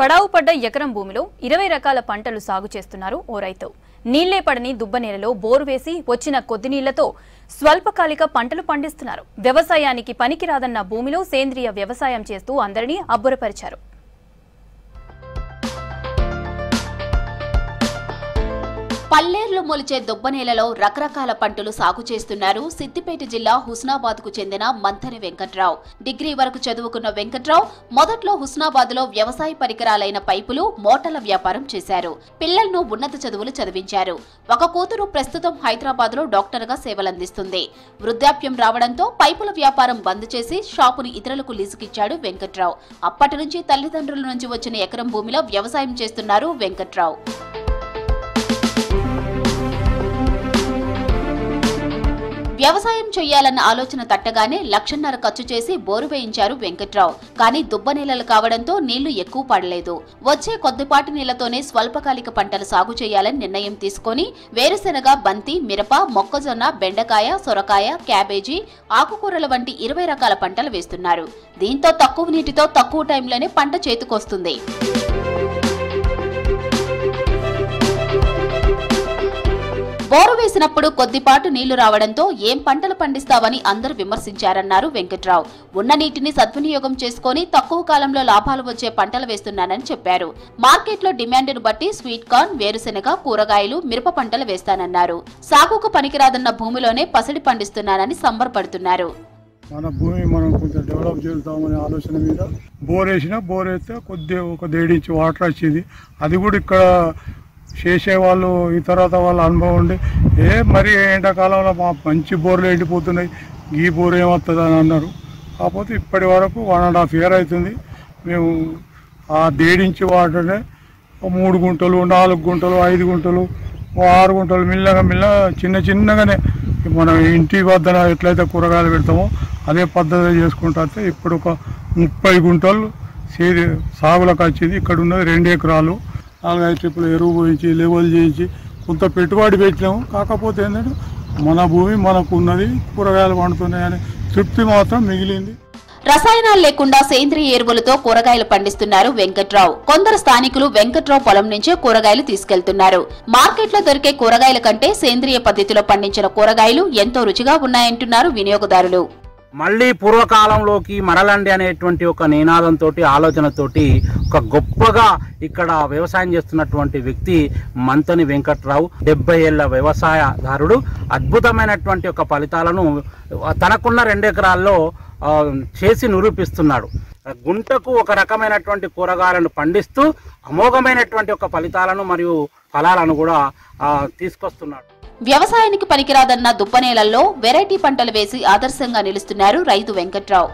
పడావు పడ్డ ఎకరం భూమిలో 20 రకాల పంటలు సాగు చేస్తున్నారు ఓ రైతు. నీళ్లే పడని దుబ్బ నేలలో బోరు వేసి వచ్చిన కొద్ది నీళ్లతో స్వల్పకాలిక పంటలు పండిస్తున్నారు. వ్యవసాయానికి పనికిరాదన్న భూమిలో సేంద్రియ వ్యవసాయం చేస్తూ అందరినీ అబ్బురపరిచారు. పల్లేర్లు మొలిచే దుబ్బనేలలో రకరకాల పంటలు సాగు చేస్తున్నారు సిద్దిపేట జిల్లా హుస్నాబాద్కు చెందిన మంథని వెంకట్రావు. డిగ్రీ వరకు చదువుకున్న వెంకట్రావు మొదట్లో హుస్నాబాద్లో వ్యవసాయ పరికరాలైన పైపులు, మోటార్ల వ్యాపారం చేశారు. పిల్లలను ఉన్నత చదువులు చదివించారు. ఒక కూతురు ప్రస్తుతం హైదరాబాద్లో డాక్టర్గా సేవలందిస్తుంది. వృద్ధాప్యం రావడంతో పైపుల వ్యాపారం బంద్ చేసి షాపుని ఇతరులకు లీజుకిచ్చాడు వెంకట్రావు. అప్పటి నుంచి తల్లిదండ్రుల నుంచి వచ్చిన ఎకరం భూమిలో వ్యవసాయం చేస్తున్నారు వెంకట్రావు. వ్యవసాయం చేయాలన్న ఆలోచన తట్టగానే 1.5 లక్షలు ఖర్చు చేసి బోరు వేయించారు వెంకట్రావు. కానీ దుబ్బ నేలలు కావడంతో నీళ్లు ఎక్కువ పడలేదు. వచ్చే కొద్దిపాటి నీళ్లతోనే స్వల్పకాలిక పంటలు సాగు చేయాలని నిర్ణయం తీసుకుని వేరుశెనగ, బంతి, మిరప, మొక్కజొన్న, బెండకాయ, సొరకాయ, క్యాబేజీ, ఆకుకూరల వంటి 20 రకాల పంటలు వేస్తున్నారు. దీంతో తక్కువ నీటితో తక్కువ టైంలోనే పంట చేతికొస్తుంది. బోరు వేసినప్పుడు కొద్దిపాటు నీళ్లు రావడంతో ఏం పంటలు పండిస్తావని అందరూ విమర్శించారన్నారు వెంకట్రావు. ఉన్న నీటిని సద్వినియోగం చేసుకుని తక్కువ కాలంలో లాభాలు వచ్చే పంటలు వేస్తున్నానని చెప్పారు. మార్కెట్లో డిమాండ్ను బట్టి స్వీట్ కార్న్, వేరుశెనగ, కూరగాయలు, మిరప పంటలు వేస్తానన్నారు. సాగుకు పనికిరాదన్న భూమిలోనే పసిడి పండిస్తున్నానని సంబరపడుతున్నారు. మన భూమి మనం కొంచెం డెవలప్ చేద్దామనే ఆలోచన మీద బోర్ వేస్తే కొద్దిగా ఒక 1.5 ఇంచ్ వాటర్ వచ్చింది. అది కూడా ఇక్కడ చేసేవాళ్ళు ఈ తర్వాత వాళ్ళ అనుభవం ఉండి మరి ఎండాకాలంలో మా మంచి బోర్లు ఎండిపోతున్నాయి, ఈ బోర్ ఏమవుతుంది అని అన్నారు. కాకపోతే ఇప్పటి వరకు 1.5 years అవుతుంది. మేము ఆ 1.5 ఇంచ్ వాటర్నే 3 గుంటలు, 4 గుంటలు, 5 గుంటలు, 6 గుంటలు మిల్లగా చిన్నగానే మనం ఇంటి వద్దన ఎట్లయితే కూరగాయలు పెడతామో అదే పద్ధతి చేసుకుంటా ఇప్పుడు ఒక 30 గుంటలు సాగులకు వచ్చింది. ఇక్కడ ఉన్నది 2 ఎకరాలు. 4-5 ట్రిప్పులు ఎరువు పోయించి లెవెల్ చేయించి కొంత పెట్టుబడి పెట్టినాము. కాకపోతే ఏంటంటే మన భూమి మనకు ఉన్నది, కూరగాయలు పండుతున్నాయని తృప్తి మాత్రం మిగిలింది. రసాయనాలు లేకుండా సేంద్రియ ఎరువులతో కూరగాయలు పండిస్తున్నారు వెంకట్రావు. కొందరు స్థానికులు వెంకట్రావు పొలం నుంచే కూరగాయలు తీసుకెళ్తున్నారు. మార్కెట్లో దొరికే కూరగాయల కంటే సేంద్రియ పద్ధతిలో పండించిన కూరగాయలు ఎంతో రుచిగా ఉన్నాయంటున్నారు వినియోగదారులు. మళ్ళీ పూర్వకాలంలోకి మరలండి అనేటువంటి ఒక నినాదంతో, ఆలోచనతోటి ఒక గొప్పగా ఇక్కడ వ్యవసాయం చేస్తున్నటువంటి వ్యక్తి మంథని వెంకట్రావు. 70 ఏళ్ల వ్యవసాయదారుడు. అద్భుతమైనటువంటి ఒక ఫలితాలను తనకున్న 2 ఎకరాల్లో చేసి నిరూపిస్తున్నాడు. గుంటకు ఒక రకమైనటువంటి కూరగాయలను పండిస్తూ అమోఘమైనటువంటి ఒక ఫలితాలను మరియు ఫలాలను కూడా తీసుకొస్తున్నాడు. వ్యవసాయానికి పనికిరాదన్న దుబ్బనేలల్లో వెరైటీ పంటలు వేసి ఆదర్శంగా నిలుస్తున్నారు రైతు వెంకట్రావు.